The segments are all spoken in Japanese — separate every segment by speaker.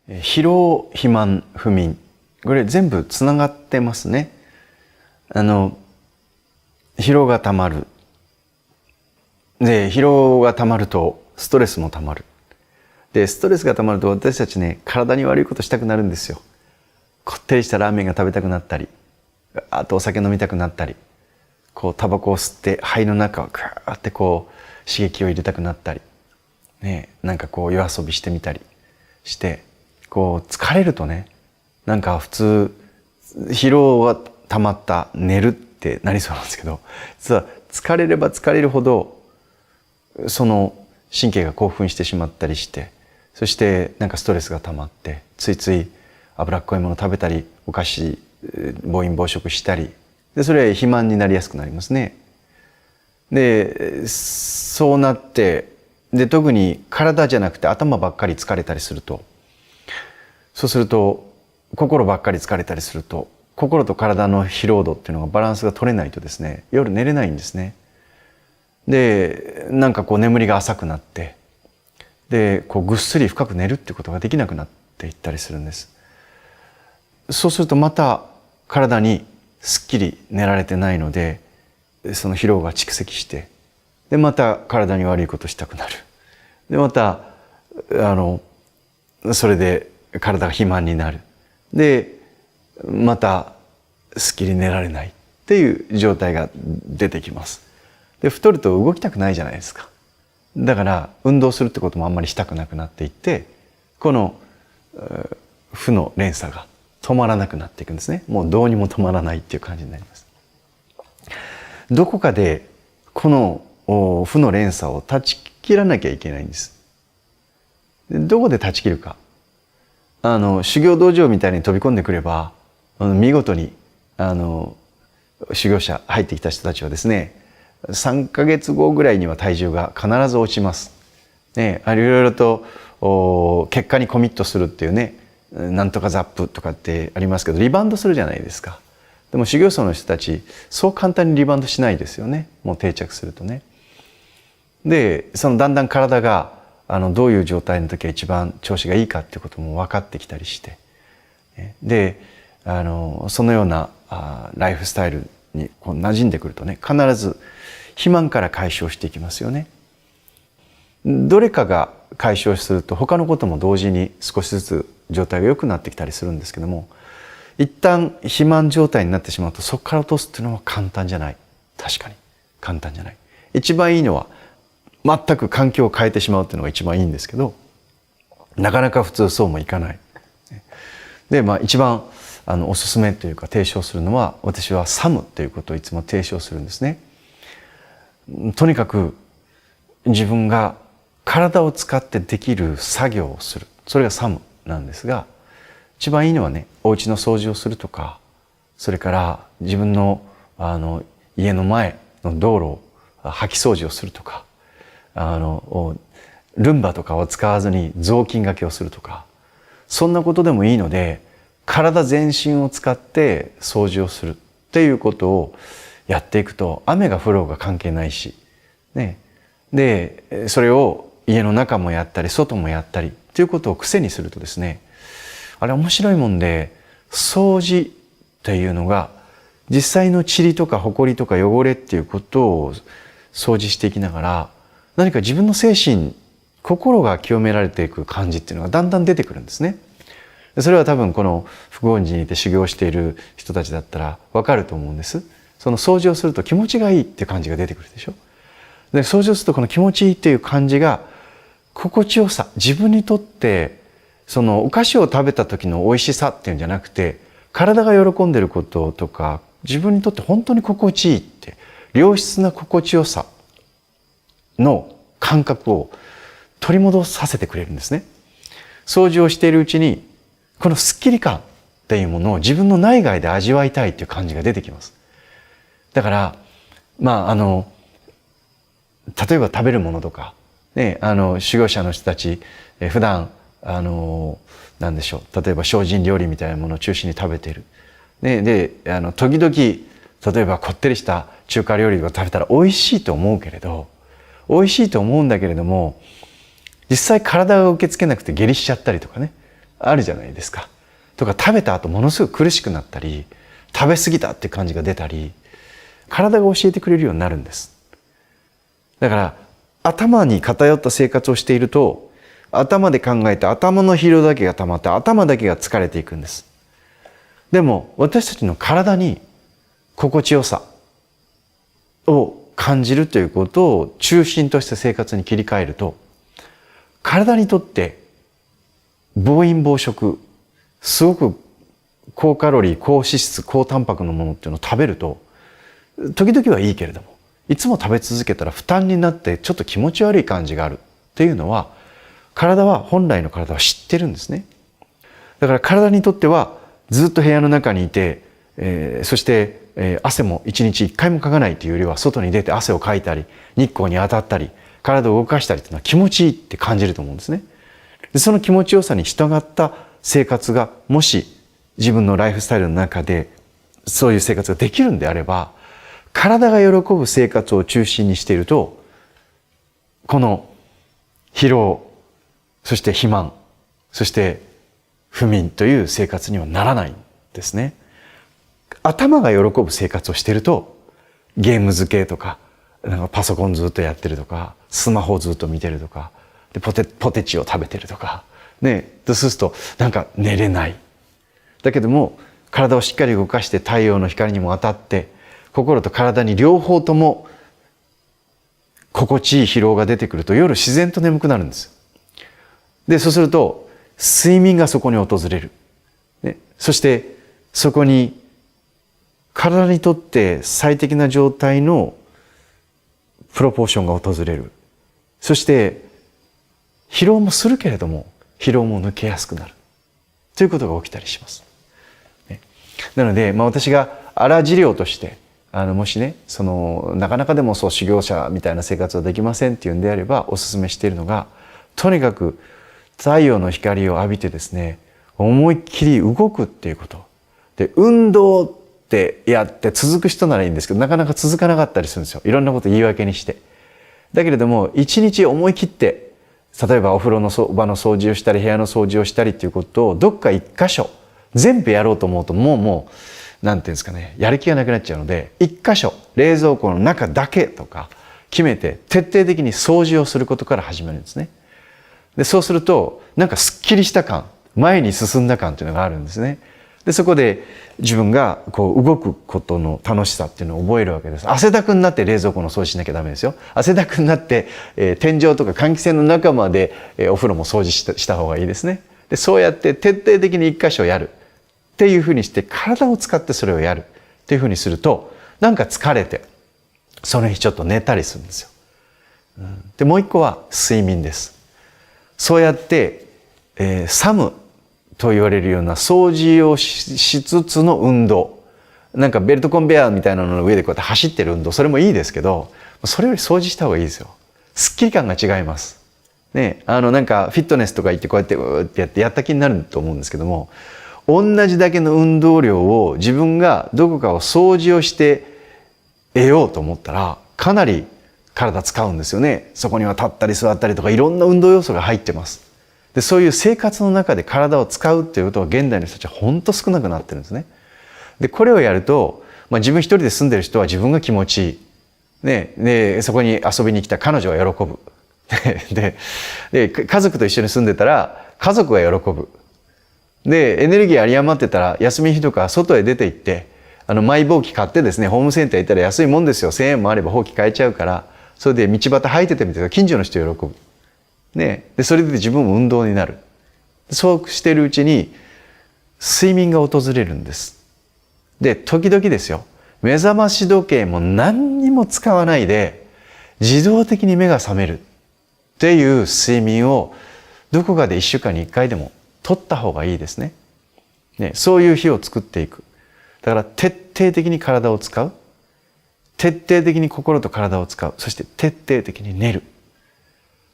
Speaker 1: 疲労、肥満、不眠、これ全部つながってますね。疲労がたまる。で、疲労がたまるとストレスもたまる。で、ストレスがたまると私たちね、体に悪いことしたくなるんですよ。こってりしたラーメンが食べたくなったり、あとお酒飲みたくなったり、タバコを吸って肺の中をグーって刺激を入れたくなったり、ね、なんか夜遊びしてみたりして、疲れるとね、なんか普通疲労が溜まった寝るってなりそうなんですけど、実は疲れれば疲れるほどその神経が興奮してしまったりして、そしてなんかストレスが溜まってついつい脂っこいもの食べたり、お菓子暴飲暴食したりで、それは肥満になりやすくなりますね。で、そうなってで、特に体じゃなくて頭ばっかり疲れたりすると、そうすると心ばっかり疲れたりすると、心と体の疲労度っていうのがバランスが取れないとですね、夜寝れないんですね。で、なんか眠りが浅くなって、で、ぐっすり深く寝るっていうことができなくなっていったりするんです。そうするとまた体にすっきり寝られてないので、その疲労が蓄積して、で、また体に悪いことしたくなる。で、また、それで体が肥満になる。で、またすっきり寝られないっていう状態が出てきます。で、太ると動きたくないじゃないですか。だから運動するってこともあんまりしたくなくなっていって、この負の連鎖が止まらなくなっていくんですね。もうどうにも止まらないっていう感じになります。どこかでこの負の連鎖を断ち切らなきゃいけないんです。で、どこで断ち切るか。修行道場みたいに飛び込んでくれば、見事に修行者入ってきた人たちはですね、3ヶ月後ぐらいには体重が必ず落ちます。ね、いろいろと結果にコミットするっていうね、なんとかザップとかってありますけど、リバウンドするじゃないですか。でも修行僧の人たち、そう簡単にリバウンドしないですよね。もう定着するとね。で、だんだん体がどういう状態の時が一番調子がいいかっていうことも分かってきたりして、で、そのようなライフスタイルに馴染んでくるとね、必ず肥満から解消していきますよね。どれかが解消すると他のことも同時に少しずつ状態が良くなってきたりするんですけども、一旦肥満状態になってしまうとそこから落とすっていうのは簡単じゃない。確かに簡単じゃない。一番いいのは全く環境を変えてしまうっていうのが一番いいんですけど、なかなか普通そうもいかない。で、一番おすすめというか提唱するのは、私はサムということをいつも提唱するんですね。とにかく自分が体を使ってできる作業をする。それがサムなんですが、一番いいのはね、お家の掃除をするとか、それから自分の家の前の道路を掃き掃除をするとか、ルンバとかを使わずに雑巾がけをするとか、そんなことでもいいので、体全身を使って掃除をするっていうことをやっていくと、雨が降ろうが関係ないし、ね。で、それを家の中もやったり、外もやったりっていうことを癖にするとですね、あれ面白いもんで、掃除っていうのが、実際の塵とか埃とか汚れっていうことを掃除していきながら、何か自分の精神、心が清められていく感じっていうのがだんだん出てくるんですね。それは多分この福音寺にいて修行している人たちだったらわかると思うんです。その掃除をすると気持ちがいいっていう感じが出てくるでしょ。で、掃除をするとこの気持ちいいっていう感じが心地よさ、自分にとってそのお菓子を食べた時の美味しさっていうんじゃなくて、体が喜んでることとか自分にとって本当に心地いいって、良質な心地よさの感覚を取り戻させてくれるんですね。掃除をしているうちにこのスッキリ感っていうものを自分の内外で味わいたいっていう感じが出てきます。だから例えば食べるものとかね、修行者の人たち普段なんでしょう、例えば精進料理みたいなものを中心に食べている。で、時々例えばこってりした中華料理を食べたら美味しいと思うけれど、美味しいと思うんだけれども、実際体が受け付けなくて下痢しちゃったりとかね、あるじゃないですか。とか食べた後ものすごく苦しくなったり、食べ過ぎたって感じが出たり、体が教えてくれるようになるんです。だから頭に偏った生活をしていると、頭で考えて頭の疲労だけが溜まって頭だけが疲れていくんです。でも私たちの体に心地よさを感じるということを中心として生活に切り替えると、体にとって暴飲暴食、すごく高カロリー、高脂質、高タンパクのものっていうのを食べると、時々はいいけれども、いつも食べ続けたら負担になってちょっと気持ち悪い感じがあるっていうのは、本来の体は知ってるんですね。だから体にとってはずっと部屋の中にいて、そして、汗も一日一回もかかないというよりは、外に出て汗をかいたり、日光に当たったり、体を動かしたりというのは気持ちいいって感じると思うんですね。でその気持ちよさに従った生活がもし自分のライフスタイルの中でそういう生活ができるんであれば、体が喜ぶ生活を中心にしていると、この疲労、そして肥満、そして不眠という生活にはならないんですね。頭が喜ぶ生活をしていると、ゲーム付けとか、なんかパソコンずっとやってるとか、スマホをずっと見てるとか、でポテチを食べてるとか、ね、そうするとなんか寝れない。だけども体をしっかり動かして太陽の光にも当たって、心と体に両方とも心地いい疲労が出てくると、夜自然と眠くなるんです。で、そうすると睡眠がそこに訪れる。ね、そしてそこに体にとって最適な状態のプロポーションが訪れる。そして疲労もするけれども疲労も抜けやすくなるということが起きたりします。ね、なので、私が荒治療としてもしね、なかなかでも修行者みたいな生活はできませんっていうんであれば、お勧めしているのが、とにかく太陽の光を浴びてですね、思いっきり動くっていうこと。で、運動ってやって続く人ならいいんですけど、なかなか続かなかったりするんですよ。いろんなこと言い訳にして。だけれども、一日思い切って、例えばお風呂の場の掃除をしたり、部屋の掃除をしたりっていうことを、どっか一箇所、全部やろうと思うと、もう、なんていうんですかね、やる気がなくなっちゃうので、一箇所、冷蔵庫の中だけとか決めて、徹底的に掃除をすることから始めるんですね。で、そうすると、なんかすっきりした感、前に進んだ感っていうのがあるんですね。で、そこで自分が動くことの楽しさっていうのを覚えるわけです。汗だくになって冷蔵庫の掃除しなきゃダメですよ。汗だくになって、天井とか換気扇の中まで、お風呂も掃除した方がいいですね。で、そうやって徹底的に一箇所やるっていうふうにして、体を使ってそれをやるっていうふうにすると、なんか疲れて、その日ちょっと寝たりするんですよ。で、もう一個は睡眠です。そうやって、サムと言われるような掃除をしつつの運動。なんかベルトコンベヤーみたいなのの上でこうやって走ってる運動。それもいいですけど、それより掃除した方がいいですよ。スッキリ感が違います。ね、なんかフィットネスとか行ってこうやってうーってやってやった気になると思うんですけども、同じだけの運動量を自分がどこかを掃除をして得ようと思ったら、かなり体使うんですよね。そこには立ったり座ったりとかいろんな運動要素が入ってます。で、そういう生活の中で体を使うっていうことは現代の人たちは本当少なくなってるんですね。で、これをやると、自分一人で住んでる人は自分が気持ちいい。ね、で、そこに遊びに来た彼女は喜ぶ。で、家族と一緒に住んでたら家族が喜ぶ。で、エネルギー有り余ってたら休み日とか外へ出て行って、マイボウキ買ってですね、ホームセンター行ったら安いもんですよ。1000円もあればほうき買えちゃうから、それで道端履いててみて近所の人喜ぶ。ね、で、それで自分も運動になる。そうしているうちに睡眠が訪れるんです。で、時々ですよ、目覚まし時計も何にも使わないで自動的に目が覚めるっていう睡眠をどこかで1週間に1回でも取った方がいいですね。ね、そういう日を作っていく。だから徹底的に体を使う。徹底的に心と体を使う。そして徹底的に寝る。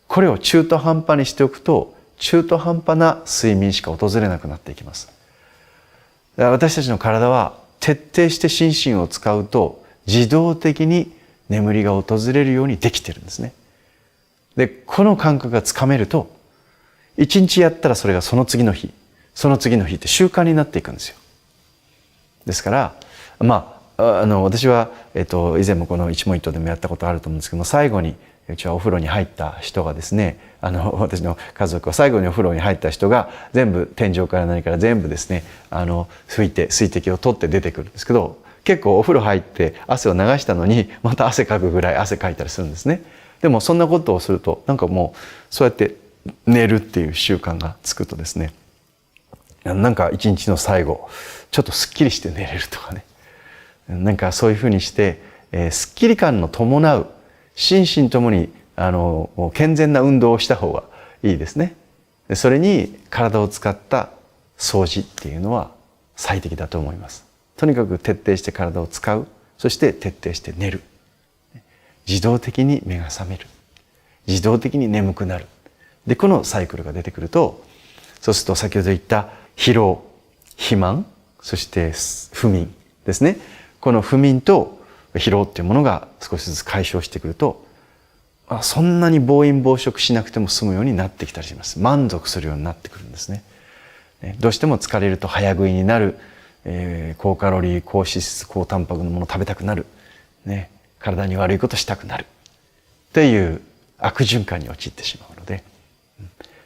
Speaker 1: これを中途半端にしておくと、中途半端な睡眠しか訪れなくなっていきます。だから私たちの体は徹底して心身を使うと自動的に眠りが訪れるようにできてるんですね。で、この感覚がつかめると、一日やったらそれがその次の日、その次の日って習慣になっていくんですよ。ですから私は、以前もこの一問一答でもやったことあると思うんですけども、最後にうちはお風呂に入った人がですね、私の家族は最後にお風呂に入った人が全部天井から何から全部ですね拭いて水滴を取って出てくるんですけど、結構お風呂入って汗を流したのにまた汗かくぐらい汗かいたりするんですね。でもそんなことをするとなんかもうそうやって寝るっていう習慣がつくとですね、なんか一日の最後ちょっとすっきりして寝れるとかね、なんかそういうふうにして、すっきり感の伴う心身ともに健全な運動をした方がいいですね。それに体を使った掃除っていうのは最適だと思います。とにかく徹底して体を使う、そして徹底して寝る。自動的に目が覚める、自動的に眠くなる。でこのサイクルが出てくると、そうすると先ほど言った疲労、肥満、そして不眠ですね。この不眠と疲労っていうものが少しずつ解消してくると、そんなに暴飲暴食しなくても済むようになってきたりします。満足するようになってくるんですね。どうしても疲れると早食いになる、高カロリー、高脂質、高タンパクのものを食べたくなる、体に悪いことしたくなるっていう悪循環に陥ってしまうので、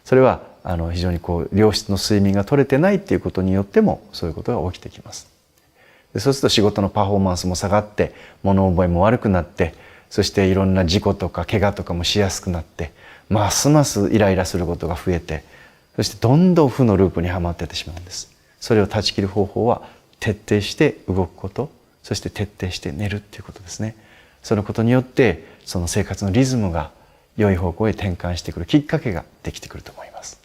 Speaker 1: それは非常に良質の睡眠が取れてないっていうことによってもそういうことが起きてきます。でそうすると仕事のパフォーマンスも下がって、物覚えも悪くなって、そしていろんな事故とか怪我とかもしやすくなって、ますますイライラすることが増えて、そしてどんどん負のループにはまっていってしまうんです。それを断ち切る方法は徹底して動くこと、そして徹底して寝るっていうことですね。そのことによってその生活のリズムが良い方向へ転換してくるきっかけができてくると思います。